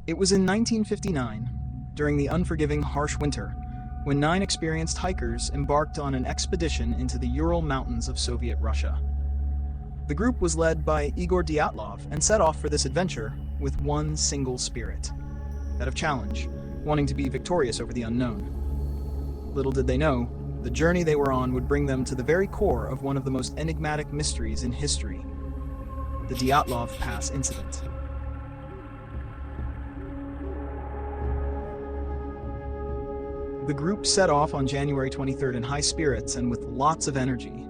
It was in 1959, during the unforgiving harsh winter, when 9 experienced hikers embarked on an expedition into the Ural Mountains of Soviet Russia. The group was led by Igor Dyatlov and set off for this adventure with one single spirit, that of challenge, wanting to be victorious over the unknown. Little did they know, the journey they were on would bring them to the very core of one of the most enigmatic mysteries in history, the Dyatlov Pass incident. The group set off on January 23rd in high spirits and with lots of energy.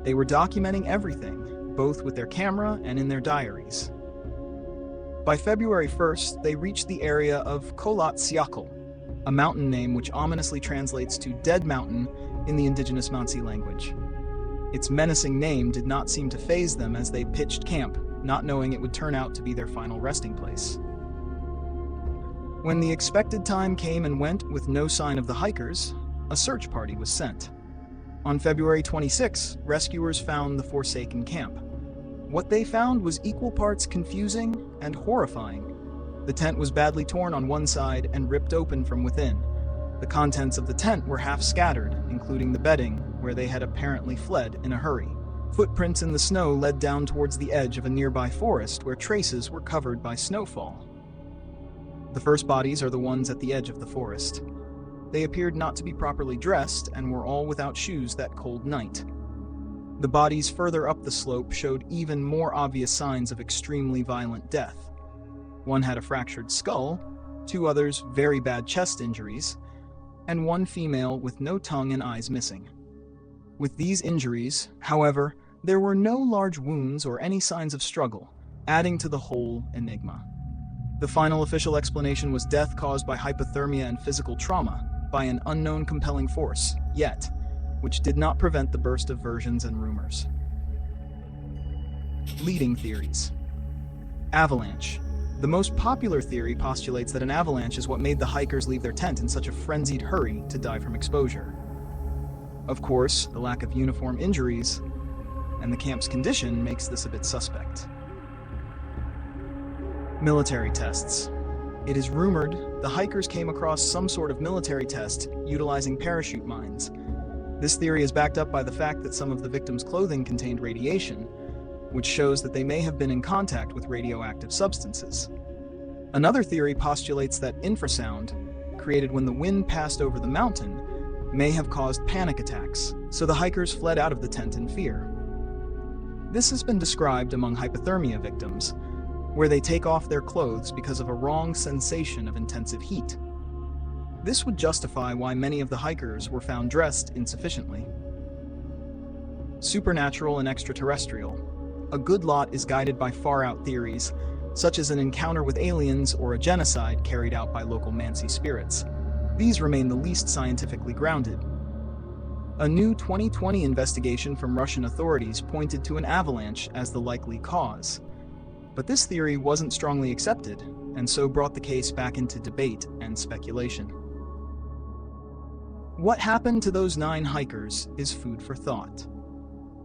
They were documenting everything, both with their camera and in their diaries. By February 1st, they reached the area of Kholat Syakhl, a mountain name which ominously translates to Dead Mountain in the indigenous Mansi language. Its menacing name did not seem to faze them as they pitched camp, not knowing it would turn out to be their final resting place. When the expected time came and went with no sign of the hikers, a search party was sent. On February 26, rescuers found the forsaken camp. What they found was equal parts confusing and horrifying. The tent was badly torn on one side and ripped open from within. The contents of the tent were half scattered, including the bedding, where they had apparently fled in a hurry. Footprints in the snow led down towards the edge of a nearby forest where traces were covered by snowfall. The first bodies are the ones at the edge of the forest. They appeared not to be properly dressed and were all without shoes that cold night. The bodies further up the slope showed even more obvious signs of extremely violent death. One had a fractured skull, 2 others very bad chest injuries, and 1 female with no tongue and eyes missing. With these injuries, however, there were no large wounds or any signs of struggle, adding to the whole enigma. The final official explanation was death caused by hypothermia and physical trauma by an unknown compelling force, yet, which did not prevent the burst of versions and rumors. Leading theories. Avalanche. The most popular theory postulates that an avalanche is what made the hikers leave their tent in such a frenzied hurry to die from exposure. Of course, the lack of uniform injuries and the camp's condition makes this a bit suspect. Military tests. It is rumored the hikers came across some sort of military test utilizing parachute mines. This theory is backed up by the fact that some of the victims' clothing contained radiation, which shows that they may have been in contact with radioactive substances. Another theory postulates that infrasound, created when the wind passed over the mountain, may have caused panic attacks, so the hikers fled out of the tent in fear. This has been described among hypothermia victims, where they take off their clothes because of a wrong sensation of intensive heat. This would justify why many of the hikers were found dressed insufficiently. Supernatural and extraterrestrial. A good lot is guided by far-out theories, such as an encounter with aliens or a genocide carried out by local Mansi spirits. These remain the least scientifically grounded. A new 2020 investigation from Russian authorities pointed to an avalanche as the likely cause. But this theory wasn't strongly accepted, and so brought the case back into debate and speculation. What happened to those 9 hikers is food for thought,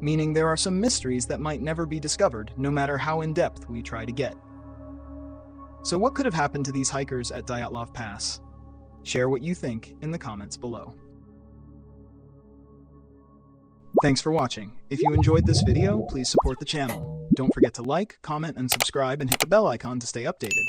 meaning there are some mysteries that might never be discovered, no matter how in-depth we try to get. So what could have happened to these hikers at Dyatlov Pass? Share what you think in the comments below. Thanks for watching. If you enjoyed this video, please support the channel. Don't forget to like, comment, and subscribe, and hit the bell icon to stay updated.